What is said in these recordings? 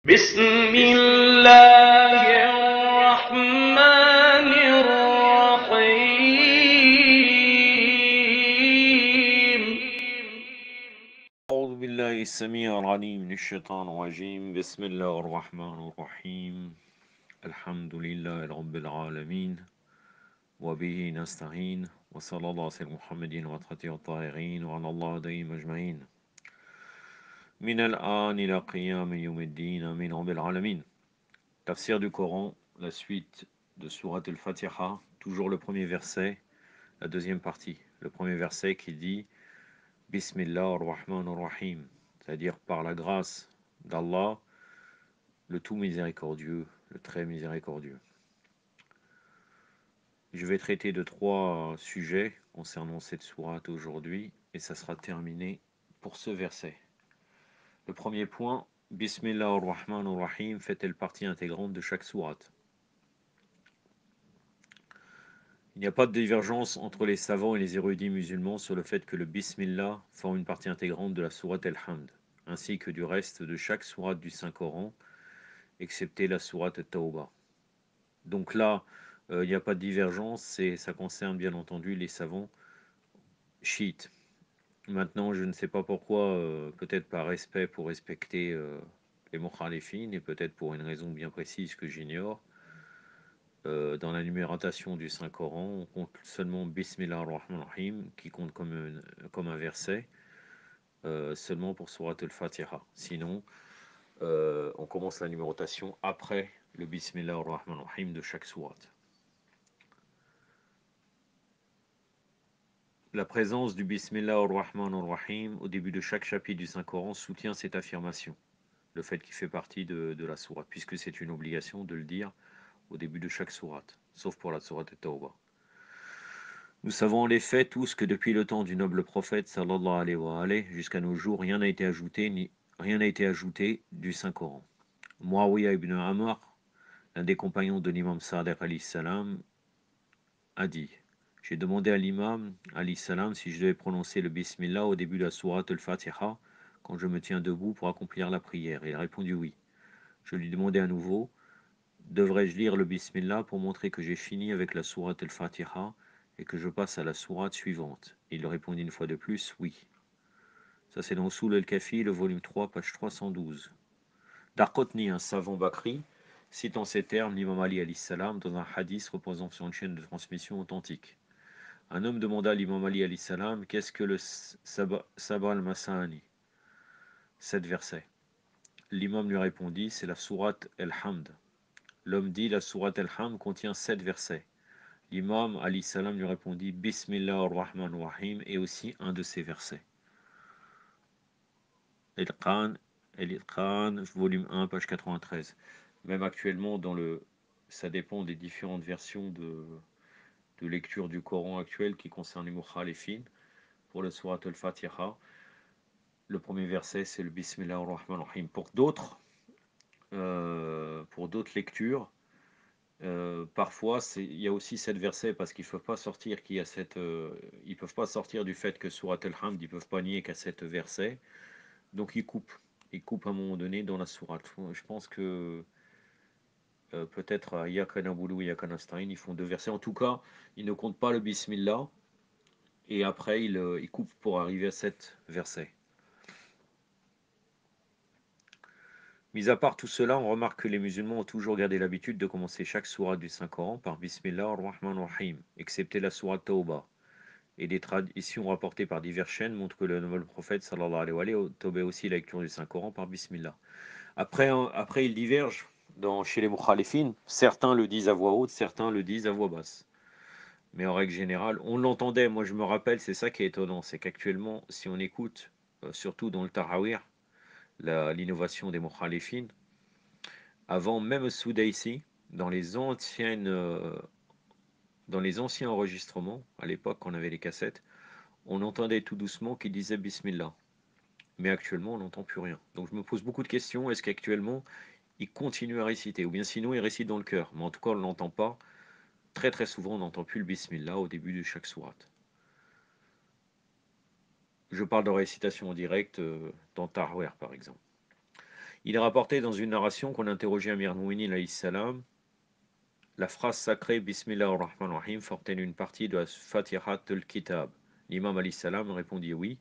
بسم الله الرحمن الرحيم أعوذ بالله السميع العليم من الشيطان الرجيم بسم الله الرحمن الرحيم الحمد لله رب العالمين وبه نستعين وصلى الله على سيدنا محمد وعلى الطاهرين وعلى الله دائم أجمعين من الآن إلى قيام يوم الدين آمين رب العالمين. Tafsir du Coran, la suite de Surat al-Fatiha, toujours le premier verset, la deuxième partie. Le premier verset qui dit Bismillah ar-Rahman ar-Rahim, c'est-à-dire par la grâce d'Allah, le tout miséricordieux, le très miséricordieux. Je vais traiter de 3 sujets concernant cette sourate aujourd'hui, et ça sera terminé pour ce verset. Le premier point, Bismillah ar-Rahman ar-Rahim fait-elle partie intégrante de chaque sourate? Il n'y a pas de divergence entre les savants et les érudits musulmans sur le fait que le Bismillah forme une partie intégrante de la sourate Al-Hamd, ainsi que du reste de chaque sourate du Saint-Coran, excepté la sourate Tawbah. Donc là, il n'y a pas de divergence, et ça concerne bien entendu les savants chiites. Maintenant, je ne sais pas pourquoi, peut-être par respect pour respecter les mukhalifines, et peut-être pour une raison bien précise que j'ignore, dans la numérotation du Saint-Coran, on compte seulement Bismillah ar-Rahman ar-Rahim, qui compte comme un verset, seulement pour Surat al-Fatiha. Sinon, on commence la numérotation après le Bismillah ar-Rahman ar-Rahim de chaque sourate. La présence du Bismillah ar-Rahman ar-Rahim au début de chaque chapitre du Saint-Coran soutient cette affirmation, le fait qu'il fait partie de la sourate, puisque c'est une obligation de le dire au début de chaque sourate, sauf pour la sourate Tawbah. Nous savons en effet tous que depuis le temps du noble prophète sallallahu alayhi wa alayhi jusqu'à nos jours, rien n'a été ajouté du Saint-Coran. Muawiyah ibn Amr, l'un des compagnons de l'imam Sadiq alayhi salam, a dit: j'ai demandé à l'imam alayhi salam si je devais prononcer le Bismillah au début de la sourate al-Fatiha quand je me tiens debout pour accomplir la prière. Il a répondu oui. Je lui demandai à nouveau: devrais-je lire le Bismillah pour montrer que j'ai fini avec la sourate al-Fatiha et que je passe à la sourate suivante? Il répondit une fois de plus oui. Ça, c'est dans Usul al-Kafi, le volume 3, page 312. Darqutni, un savant Bakri, cite en ces termes l'imam Ali alayhi salam dans un hadith reposant sur une chaîne de transmission authentique. Un homme demanda à l'imam Ali alayhi salam: qu'est-ce que le Sabah al-Masani? 7 versets. L'imam lui répondit: c'est la sourate al-Hamd. L'homme dit: la sourate al-Hamd contient 7 versets. L'imam alayhi salam lui répondit: Bismillah ar-Rahman ar-Rahim est aussi un de ces versets. El-Qan, volume 1, page 93. Même actuellement, ça dépend des différentes versions de lecture du Coran actuel qui concernent les mukhalifines. Pour le Surat al-Fatiha, le premier verset, c'est le Bismillah ar-Rahman ar-Rahim. Pour d'autres lectures, parfois, il y a aussi 7 versets parce qu'ils ne peuvent pas sortir ils peuvent pas sortir du fait que Surat al-Hamd, ils ne peuvent pas nier qu'à 7 versets. Donc ils coupent à un moment donné dans la sourate. Je pense que peut-être à Iyaka na'budu, Iyaka nasta'in, ils font 2 versets. En tout cas, ils ne comptent pas le Bismillah. Et après, ils coupent pour arriver à 7 versets. Mis à part tout cela, on remarque que les musulmans ont toujours gardé l'habitude de commencer chaque sourate du Saint-Coran par Bismillah ar-Rahman ar-Rahim, excepté la sourate Tawbah. Et des traditions rapportées par diverses chaînes montrent que le noble prophète sallallahu alayhi wa sallam tobait aussi la lecture du Saint-Coran par Bismillah. Après, ils divergent chez les mukhalifines. Certains le disent à voix haute, certains le disent à voix basse. Mais en règle générale, on l'entendait. Moi, je me rappelle, c'est ça qui est étonnant, c'est qu'actuellement, si on écoute, surtout dans le Tarawih, l'innovation des mukhalifines, avant même Soudaïsi, dans les anciens enregistrements, à l'époque quand on avait les cassettes, on entendait tout doucement qu'ils disaient Bismillah. Mais actuellement, on n'entend plus rien. Donc je me pose beaucoup de questions. Est-ce qu'actuellement, ils continuent à réciter? Ou bien sinon, ils récitent dans le cœur. Mais en tout cas, on ne l'entend pas. Très très souvent, on n'entend plus le Bismillah au début de chaque sourate. Je parle de récitation en direct dans Tarawih, par exemple. Il est rapporté dans une narration qu'on a interrogé Amir Al-Mu'minin alayhi salam. La phrase sacrée Bismillah ar-Rahman ar-Rahim forme une partie de la Fatihat al-Kitab. L'imam alayhi salam répondit oui.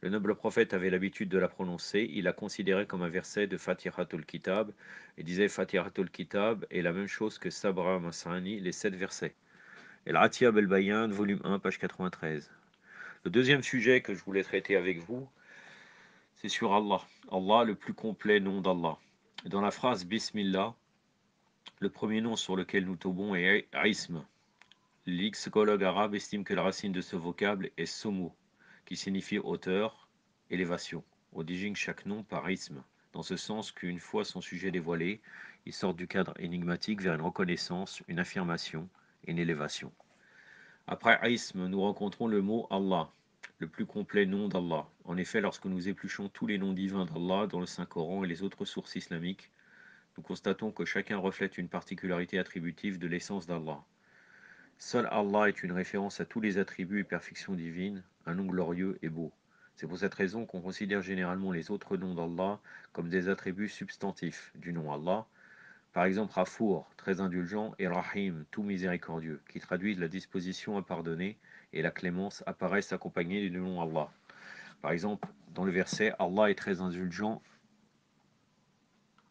Le noble prophète avait l'habitude de la prononcer. Il la considérait comme un verset de Fatihat al-Kitab et disait Fatihat al-Kitab est la même chose que Sabra Masani, les 7 versets. El Atiyab el-Bayan, volume 1, page 93. Le deuxième sujet que je voulais traiter avec vous, c'est sur Allah. Allah, le plus complet nom d'Allah. Dans la phrase Bismillah, le premier nom sur lequel nous tombons est Ism. Le lexicologue arabe estime que la racine de ce vocable est Somo, qui signifie hauteur, élévation. On désigne chaque nom par Ism, dans ce sens qu'une fois son sujet dévoilé, il sort du cadre énigmatique vers une reconnaissance, une affirmation et une élévation. Après Ism, nous rencontrons le mot Allah, le plus complet nom d'Allah. En effet, lorsque nous épluchons tous les noms divins d'Allah dans le Saint-Coran et les autres sources islamiques, nous constatons que chacun reflète une particularité attributive de l'essence d'Allah. Seul Allah est une référence à tous les attributs et perfections divines, un nom glorieux et beau. C'est pour cette raison qu'on considère généralement les autres noms d'Allah comme des attributs substantifs du nom Allah. Par exemple, Rafour, très indulgent, et Rahim, tout miséricordieux, qui traduisent la disposition à pardonner et la clémence apparaissent accompagnés du nom Allah. Par exemple, dans le verset Allah est très indulgent,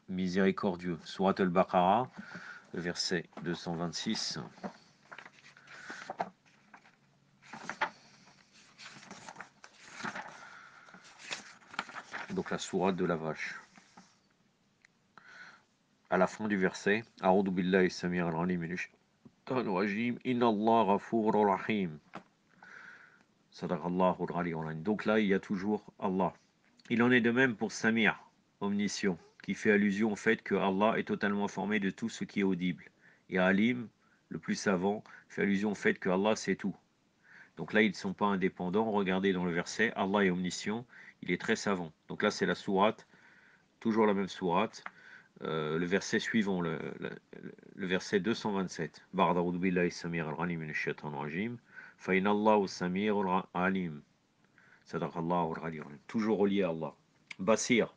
miséricordieux. Surat al-Baqarah, le verset 226. Donc la sourate de la vache. À la fin du verset, A'udhu billahi samir al-alim minash shaitanir rajim, inna Allah ghafurur rahim. Sadaqallahu al-ali al-alim. Donc là, il y a toujours Allah. Il en est de même pour Samir, omniscient, qui fait allusion au fait que Allah est totalement informé de tout ce qui est audible. Et Alim, le plus savant, fait allusion au fait que Allah sait tout. Donc là, ils ne sont pas indépendants. Regardez dans le verset, Allah est omniscient, il est très savant. Donc là, c'est la sourate, toujours la même sourate, le verset suivant, le verset 227. Ba'da a'udhu billahi samir al-alim minash shaitanir rajim. Fa inna Allahu samirul alim. Sadaqallahu al-ali. Toujours relié à Allah. Basir,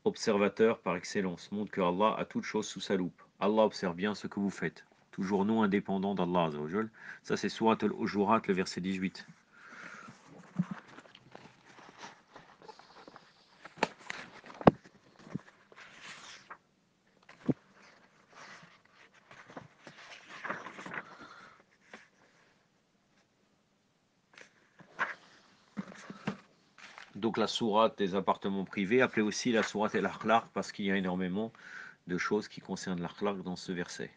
observateur par excellence, montre que Allah a toute chose sous sa loupe. Allah observe bien ce que vous faites. Toujours non indépendant d'Allah Azzawajal. Ça c'est Surat al-Hujurat, le verset 18. Donc la sourate des appartements privés, appelée aussi la sourate el-Akhlaq, parce qu'il y a énormément de choses qui concernent l'Akhlaq dans ce verset.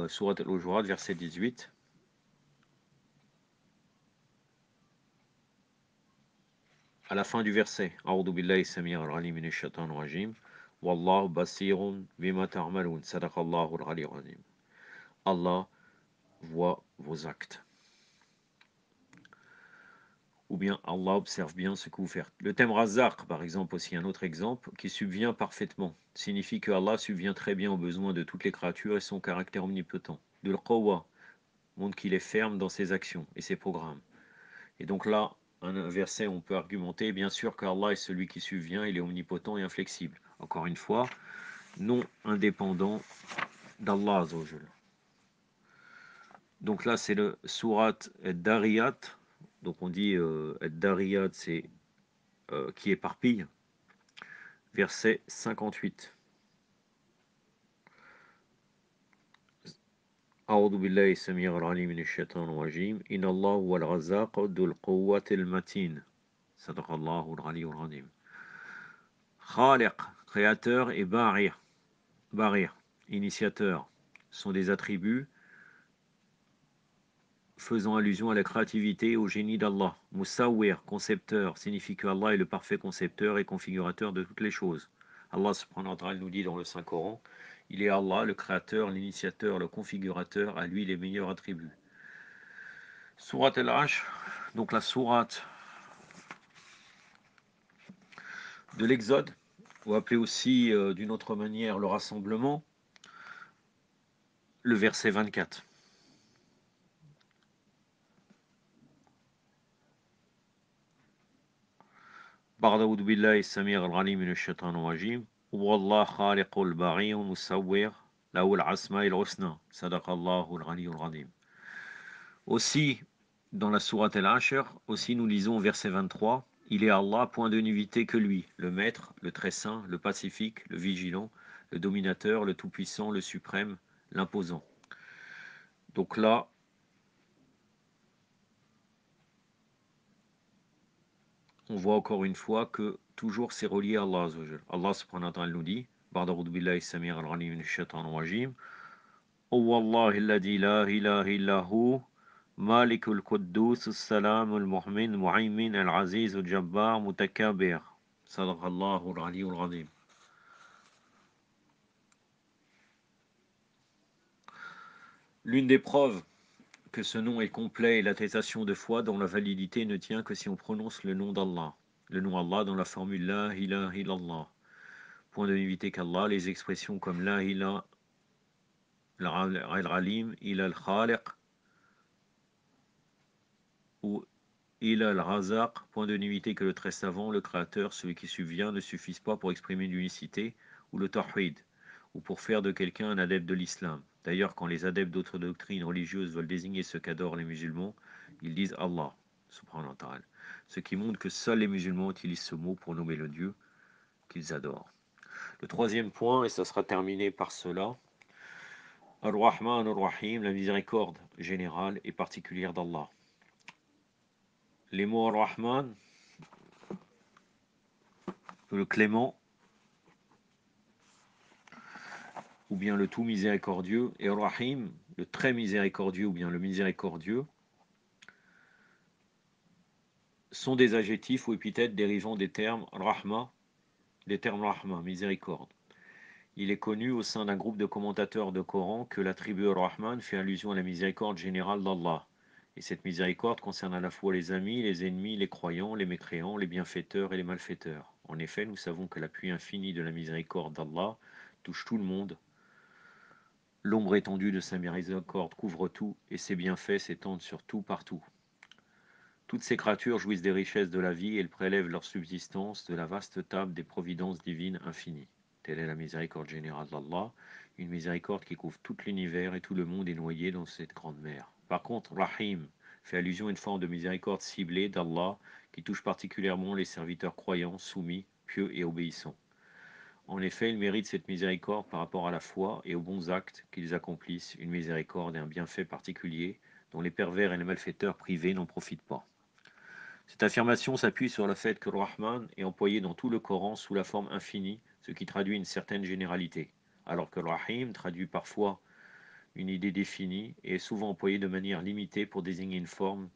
Sourate al-Hujurat, verset 18. À la fin du verset, A'udhu billahi samir al-alim minash shaitanir rajim. Wallahu basirun bima ta'malun. Sadaqallahu al-ali al-azim. Allah voit vos actes. Ou bien Allah observe bien ce que vous faites. Le thème Razaq, par exemple, aussi un autre exemple, qui subvient parfaitement, signifie que Allah subvient très bien aux besoins de toutes les créatures et son caractère omnipotent. De l'Qawwa montre qu'il est ferme dans ses actions et ses programmes. Et donc là, un verset, on peut argumenter, bien sûr qu'Allah est celui qui subvient, il est omnipotent et inflexible. Encore une fois, non indépendant d'Allah Azzawajal. Donc là, c'est le Surat Dariyat. Donc on dit Dariyat, c'est qui éparpille. Verset 58. أعوذ بالله السميع العليم من الشيطان الرجيم إن الله هو الرزاق ذو القوة المتين صدق الله العلي العظيم. Khaliq, créateur, et Barir, initiateur, sont des attributs faisant allusion à la créativité et au génie d'Allah. Musawwir, concepteur, signifie que Allah est le parfait concepteur et configurateur de toutes les choses. Allah subhanahu wa ta'ala nous dit dans le Saint-Coran, il est Allah, le créateur, l'initiateur, le configurateur, à lui les meilleurs attributs. Surat al-Ashr, donc la sourate de l'Exode, ou appelée aussi d'une autre manière le rassemblement, le verset 24. بعد أعوذ بالله السميع العليم من الشيطان الرجيم هو الله خالق البارئ المصور له الأسماء الحسنى صدق الله العلي العظيم. Aussi, dans la sourate Al-Ashr, aussi nous lisons au verset 23, il est Allah, point de nullité que lui, le Maître, le Très Saint, le Pacifique, le Vigilant, le Dominateur, le Tout-Puissant, le Suprême, l'Imposant. Donc là, on voit encore une fois que toujours c'est relié à Allah Azza wa Jal. Allah subhanahu wa ta'ala nous dit, بعد أعوذ بالله السميع العليم من الشيطان الرجيم هو الله الذي لا إله إلا هو مالك القدوس السلام المؤمن المهيمن العزيز الجبار متكبر صدق الله العلي العظيم. L'une des preuves que ce nom est complet est l'attestation de foi dont la validité ne tient que si on prononce le nom d'Allah. Le nom Allah dans la formule La ilaha illallah. Point de n'éviter qu'Allah, les expressions comme La ilaha al-alim, ila al-khaliq ou ila al-razaq, point de n'éviter que le très savant, le créateur, celui qui subvient, ne suffisent pas pour exprimer l'unicité ou le tawhid, ou pour faire de quelqu'un un adepte de l'islam. D'ailleurs, quand les adeptes d'autres doctrines religieuses veulent désigner ce qu'adorent les musulmans, ils disent Allah, subhanahu wa ta'ala. Ce qui montre que seuls les musulmans utilisent ce mot pour nommer le Dieu qu'ils adorent. Le troisième point, et ça sera terminé par cela, Ar-Rahman Ar-Rahim, la miséricorde générale et particulière d'Allah. Les mots Ar-Rahman, le clément, ou bien le tout miséricordieux, et Ar-Rahim, le très miséricordieux, ou bien le miséricordieux, sont des adjectifs ou épithètes dérivant des termes Rahma, miséricorde. Il est connu au sein d'un groupe de commentateurs de Coran que l'attribut Ar-Rahman fait allusion à la miséricorde générale d'Allah. Et cette miséricorde concerne à la fois les amis, les ennemis, les croyants, les mécréants, les bienfaiteurs et les malfaiteurs. En effet, nous savons que l'appui infini de la miséricorde d'Allah touche tout le monde. L'ombre étendue de sa miséricorde couvre tout, et ses bienfaits s'étendent sur tout partout. Toutes ces créatures jouissent des richesses de la vie et elles prélèvent leur subsistance de la vaste table des providences divines infinies. Telle est la miséricorde générale d'Allah, une miséricorde qui couvre tout l'univers et tout le monde est noyé dans cette grande mer. Par contre, Rahim fait allusion à une forme de miséricorde ciblée d'Allah qui touche particulièrement les serviteurs croyants, soumis, pieux et obéissants. En effet, ils méritent cette miséricorde par rapport à la foi et aux bons actes qu'ils accomplissent, une miséricorde et un bienfait particulier dont les pervers et les malfaiteurs privés n'en profitent pas. Cette affirmation s'appuie sur le fait que le Rahman est employé dans tout le Coran sous la forme infinie, ce qui traduit une certaine généralité, alors que le Rahim traduit parfois une idée définie et est souvent employé de manière limitée pour désigner une forme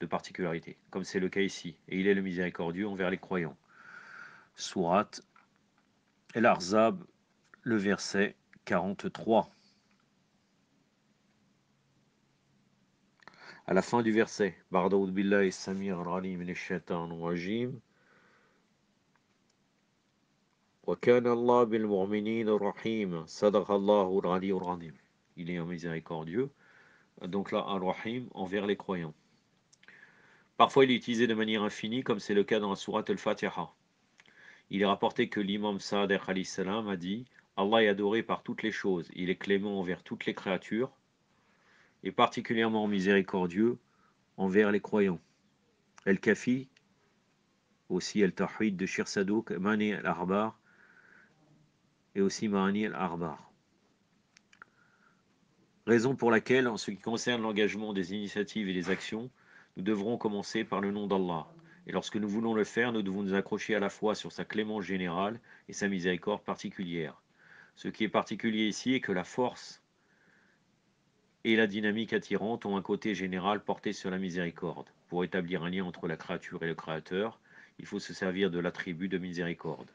de particularité, comme c'est le cas ici, et il est le miséricordieux envers les croyants. Sourate El-Ahzab, le verset 43. À la fin du verset, Ba'da billahi samir al-alim minash shaitanir rajim. وَكَانَ اللَّهُ بِالْمُؤْمِنِينَ رَحِيمًا صدق الله العلي العظيم. Il est un miséricordieux, donc là, Ar-Rahim, envers les croyants. Parfois, il est utilisé de manière infinie, comme c'est le cas dans la sourate Al-Fatiha. Il est rapporté que l'imam Sa'ad alayhi salam a dit Allah est adoré par toutes les choses, il est clément envers toutes les créatures, et particulièrement miséricordieux envers les croyants. Al-Kafi, aussi Al-Tawhid de Shir Sadouk, Mani al-Arbar, et aussi Mani al-Arbar. Raison pour laquelle, en ce qui concerne l'engagement des initiatives et des actions, nous devrons commencer par le nom d'Allah. Et lorsque nous voulons le faire, nous devons nous accrocher à la fois sur sa clémence générale et sa miséricorde particulière. Ce qui est particulier ici est que la force et la dynamique attirante ont un côté général porté sur la miséricorde. Pour établir un lien entre la créature et le Créateur, il faut se servir de l'attribut de miséricorde.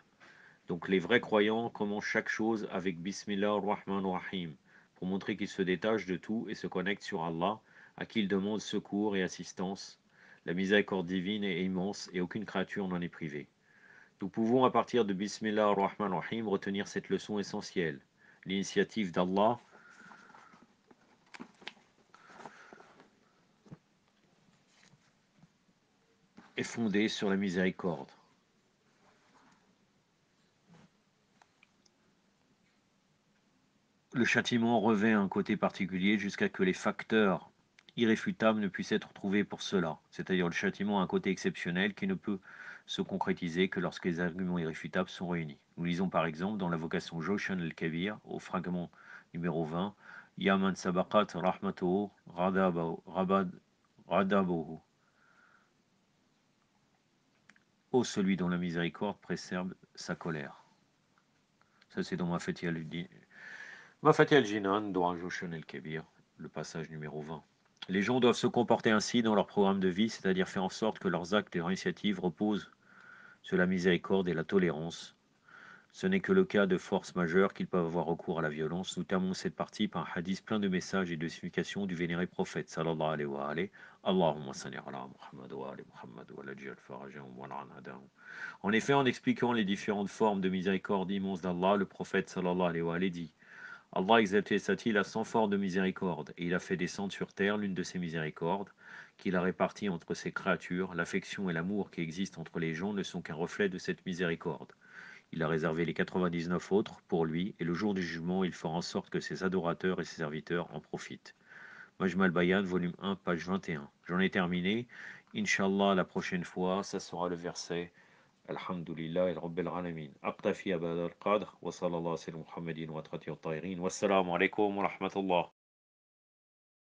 Donc les vrais croyants commencent chaque chose avec Bismillah ar-Rahman ar-Rahim, pour montrer qu'ils se détachent de tout et se connectent sur Allah, à qui ils demandent secours et assistance. La miséricorde divine est immense et aucune créature n'en est privée. Nous pouvons à partir de Bismillah ar-Rahman ar-Rahim retenir cette leçon essentielle. L'initiative d'Allah est fondée sur la miséricorde. le châtiment revêt un côté particulier jusqu'à ce que les facteurs irréfutables ne puissent être trouvés pour cela. C'est-à-dire le châtiment a un côté exceptionnel qui ne peut se concrétiser que lorsque les arguments irréfutables sont réunis. Nous lisons par exemple dans l'invocation Joshan al-Kabir, au fragment numéro 20, Yaman sabaqat rahmatuhu radabuhu. Ô celui dont la miséricorde préserve sa colère. Ça c'est dans Mafati al-Jinan, dans Joshan al-Kabir, le passage numéro 20. Les gens doivent se comporter ainsi dans leur programme de vie, c'est-à-dire faire en sorte que leurs actes et leurs initiatives reposent sur la miséricorde et la tolérance. Ce n'est que le cas de forces majeures qu'ils peuvent avoir recours à la violence. Nous terminons cette partie par un hadith plein de messages et de significations du vénéré prophète sallallahu alayhi wa alayhi. Allahumma salli ala Muhammad wa ali Muhammad wa lajjal farajahum wa la'anadahum. En effet, en expliquant les différentes formes de miséricorde immense d'Allah, le prophète sallallahu alayhi wa alayhi dit: Allah exalté soit-il a 100 formes de miséricorde, et il a fait descendre sur terre l'une de ces miséricordes, qu'il a répartie entre ses créatures. L'affection et l'amour qui existent entre les gens ne sont qu'un reflet de cette miséricorde. Il a réservé les 99 autres pour lui, et le jour du jugement, il fera en sorte que ses adorateurs et ses serviteurs en profitent. Majma al-Bayan, volume 1, page 21. J'en ai terminé. Inch'Allah, la prochaine fois, ça sera le verset Alhamdulillah Rabbil Alamin. Aqtafi Abad al-Qadr, wa sallallahu ala Muhammadin wa atrati al-tahirin. Wassalamu alaikum wa rahmatullah.